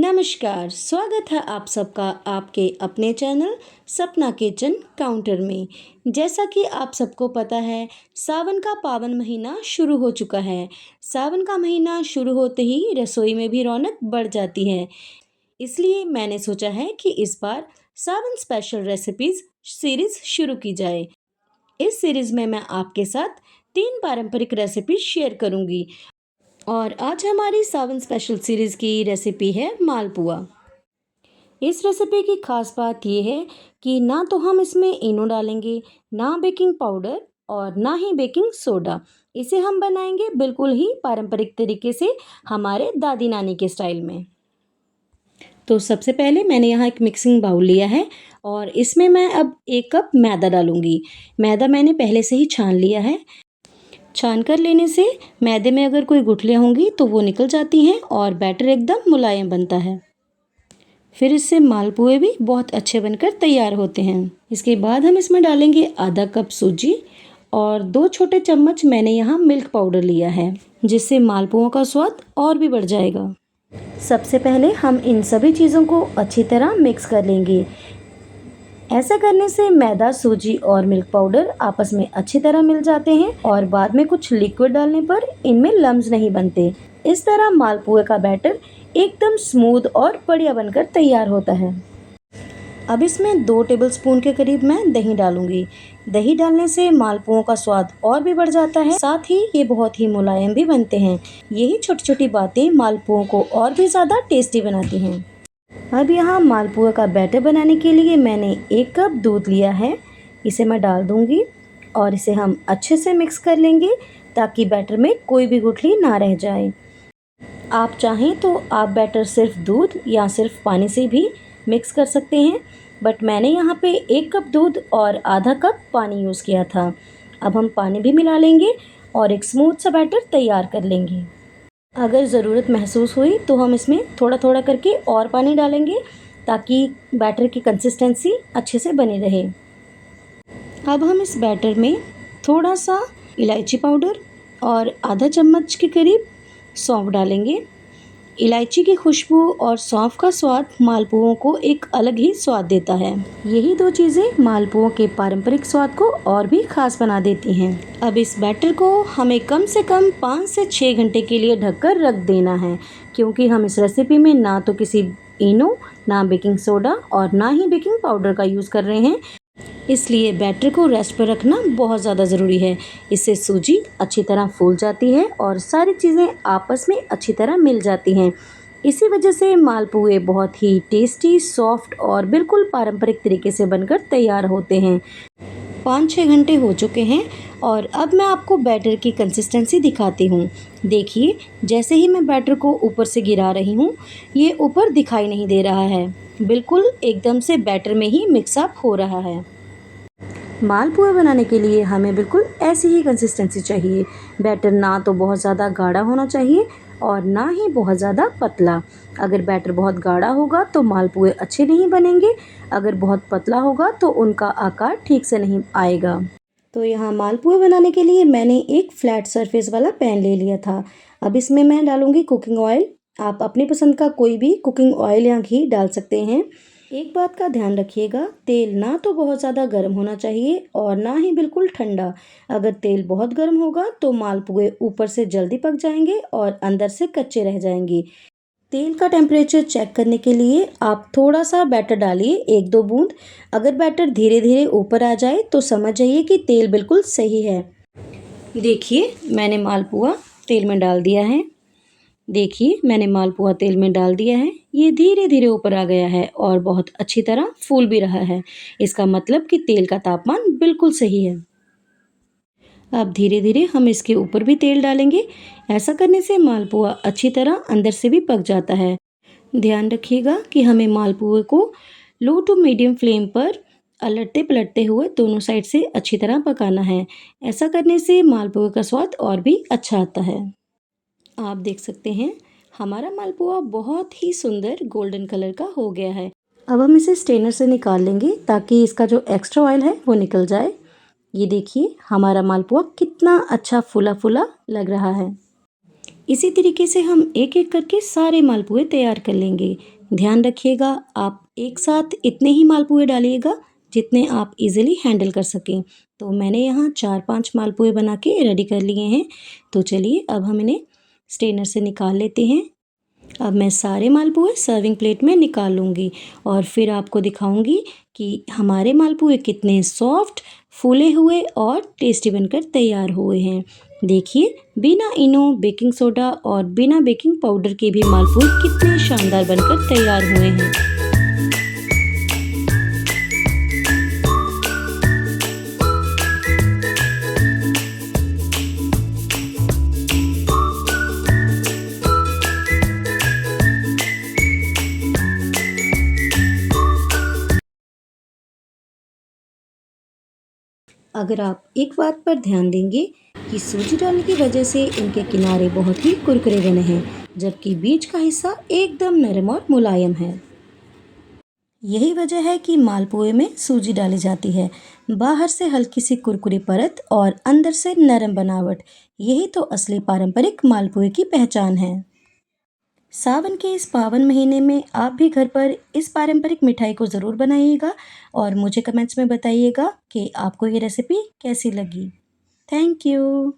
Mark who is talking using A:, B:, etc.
A: नमस्कार, स्वागत है आप सबका आपके अपने चैनल सपना किचन काउंटर में। जैसा कि आप सबको पता है, सावन का पावन महीना शुरू हो चुका है। सावन का महीना शुरू होते ही रसोई में भी रौनक बढ़ जाती है। इसलिए मैंने सोचा है कि इस बार सावन स्पेशल रेसिपीज सीरीज शुरू की जाए। इस सीरीज में मैं आपके साथ 3 पारंपरिक रेसिपी शेयर करूंगी और आज हमारी सावन स्पेशल सीरीज़ की रेसिपी है मालपुआ। इस रेसिपी की खास बात यह है कि ना तो हम इसमें इनो डालेंगे, ना बेकिंग पाउडर और ना ही बेकिंग सोडा। इसे हम बनाएंगे बिल्कुल ही पारंपरिक तरीके से, हमारे दादी नानी के स्टाइल में। तो सबसे पहले मैंने यहाँ एक मिक्सिंग बाउल लिया है और इसमें मैं अब 1 कप मैदा डालूंगी। मैदा मैंने पहले से ही छान लिया है। छान कर लेने से मैदे में अगर कोई गुठलियाँ होंगी तो वो निकल जाती हैं और बैटर एकदम मुलायम बनता है। फिर इससे मालपुए भी बहुत अच्छे बनकर तैयार होते हैं। इसके बाद हम इसमें डालेंगे आधा कप सूजी और 2 छोटे चम्मच मैंने यहाँ मिल्क पाउडर लिया है, जिससे मालपुओं का स्वाद और भी बढ़ जाएगा। सबसे पहले हम इन सभी चीज़ों को अच्छी तरह मिक्स कर लेंगे। ऐसा करने से मैदा, सूजी और मिल्क पाउडर आपस में अच्छी तरह मिल जाते हैं और बाद में कुछ लिक्विड डालने पर इनमें लम्स नहीं बनते। इस तरह मालपुए का बैटर एकदम स्मूथ और बढ़िया बनकर तैयार होता है। अब इसमें 2 टेबलस्पून के करीब मैं दही डालूंगी। दही डालने से मालपुओं का स्वाद और भी बढ़ जाता है, साथ ही ये बहुत ही मुलायम भी बनते हैं। यही छोटी छोटी बातें मालपुओं को और भी ज़्यादा टेस्टी बनाती हैं। अब यहाँ मालपुआ का बैटर बनाने के लिए मैंने 1 कप दूध लिया है। इसे मैं डाल दूँगी और इसे हम अच्छे से मिक्स कर लेंगे ताकि बैटर में कोई भी गुठली ना रह जाए। आप चाहें तो आप बैटर सिर्फ दूध या सिर्फ पानी से भी मिक्स कर सकते हैं, बट मैंने यहाँ पे 1 कप दूध और आधा कप पानी यूज़ किया था। अब हम पानी भी मिला लेंगे और एक स्मूथ सा बैटर तैयार कर लेंगे। अगर ज़रूरत महसूस हुई तो हम इसमें थोड़ा थोड़ा करके और पानी डालेंगे ताकि बैटर की कंसिस्टेंसी अच्छे से बनी रहे। अब हम इस बैटर में थोड़ा सा इलायची पाउडर और आधा चम्मच के करीब सौंफ डालेंगे। इलायची की खुशबू और सौंफ का स्वाद मालपुओं को एक अलग ही स्वाद देता है। यही 2 चीज़ें मालपुओं के पारंपरिक स्वाद को और भी खास बना देती हैं। अब इस बैटर को हमें कम से कम 5 से 6 घंटे के लिए ढककर रख देना है, क्योंकि हम इस रेसिपी में ना तो किसी इनो, ना बेकिंग सोडा और ना ही बेकिंग पाउडर का यूज़ कर रहे हैं। इसलिए बैटर को रेस्ट पर रखना बहुत ज़्यादा ज़रूरी है। इससे सूजी अच्छी तरह फूल जाती है और सारी चीज़ें आपस में अच्छी तरह मिल जाती हैं। इसी वजह से मालपुए बहुत ही टेस्टी, सॉफ्ट और बिल्कुल पारंपरिक तरीके से बनकर तैयार होते हैं। 5-6 घंटे हो चुके हैं और अब मैं आपको बैटर की कंसिस्टेंसी दिखाती हूँ। देखिए, जैसे ही मैं बैटर को ऊपर से गिरा रही हूँ, ये ऊपर दिखाई नहीं दे रहा है। बिल्कुल एकदम से बैटर में ही मिक्सअप हो रहा है। मालपुआ बनाने के लिए हमें बिल्कुल ऐसी ही कंसिस्टेंसी चाहिए। बैटर ना तो बहुत ज़्यादा गाढ़ा होना चाहिए और ना ही बहुत ज़्यादा पतला। अगर बैटर बहुत गाढ़ा होगा तो मालपुए अच्छे नहीं बनेंगे, अगर बहुत पतला होगा तो उनका आकार ठीक से नहीं आएगा। तो यहाँ मालपुए बनाने के लिए मैंने एक फ्लैट सरफेस वाला पैन ले लिया था। अब इसमें मैं डालूँगी कुकिंग ऑयल। आप अपनी पसंद का कोई भी कुकिंग ऑयल या घी डाल सकते हैं। एक बात का ध्यान रखिएगा, तेल ना तो बहुत ज़्यादा गर्म होना चाहिए और ना ही बिल्कुल ठंडा। अगर तेल बहुत गर्म होगा तो मालपुए ऊपर से जल्दी पक जाएंगे और अंदर से कच्चे रह जाएंगे। तेल का टेम्परेचर चेक करने के लिए आप थोड़ा सा बैटर डालिए, 1-2 बूंद। अगर बैटर धीरे धीरे ऊपर आ जाए तो समझ जाइए कि तेल बिल्कुल सही है। देखिए, मैंने मालपुआ तेल में डाल दिया है। ये धीरे धीरे ऊपर आ गया है और बहुत अच्छी तरह फूल भी रहा है। इसका मतलब कि तेल का तापमान बिल्कुल सही है। अब धीरे धीरे हम इसके ऊपर भी तेल डालेंगे। ऐसा करने से मालपुआ अच्छी तरह अंदर से भी पक जाता है। ध्यान रखिएगा कि हमें मालपुए को लो टू मीडियम फ्लेम पर पलटते पलटते हुए दोनों साइड से अच्छी तरह पकाना है। ऐसा करने से मालपुए का स्वाद और भी अच्छा आता है। आप देख सकते हैं, हमारा मालपुआ बहुत ही सुंदर गोल्डन कलर का हो गया है। अब हम इसे स्ट्रेनर से निकाल लेंगे ताकि इसका जो एक्स्ट्रा ऑयल है वो निकल जाए। ये देखिए, हमारा मालपुआ कितना अच्छा फूला फूला लग रहा है। इसी तरीके से हम एक एक करके सारे मालपुए तैयार कर लेंगे। ध्यान रखिएगा आप एक साथ इतने ही मालपुए डालिएगा जितने आप इजीली हैंडल कर सकें। तो मैंने यहाँ 4-5 मालपुए बना के रेडी कर लिए हैं। तो चलिए अब हम इन्हें स्ट्रेनर से निकाल लेते हैं। अब मैं सारे मालपुए सर्विंग प्लेट में निकाल लूँगी और फिर आपको दिखाऊंगी कि हमारे मालपुए कितने सॉफ्ट, फूले हुए और टेस्टी बनकर तैयार हुए हैं। देखिए बिना इनो, बेकिंग सोडा और बिना बेकिंग पाउडर के भी मालपुए कितने शानदार बनकर तैयार हुए हैं। अगर आप एक बात पर ध्यान देंगे कि सूजी डालने की वजह से इनके किनारे बहुत ही कुरकुरे बने हैं, जबकि बीच का हिस्सा एकदम नरम और मुलायम है। यही वजह है कि मालपुए में सूजी डाली जाती है। बाहर से हल्की सी कुरकुरी परत और अंदर से नरम बनावट, यही तो असली पारंपरिक मालपुए की पहचान है। सावन के इस पावन महीने में आप भी घर पर इस पारंपरिक मिठाई को ज़रूर बनाइएगा और मुझे कमेंट्स में बताइएगा कि आपको ये रेसिपी कैसी लगी। Thank you.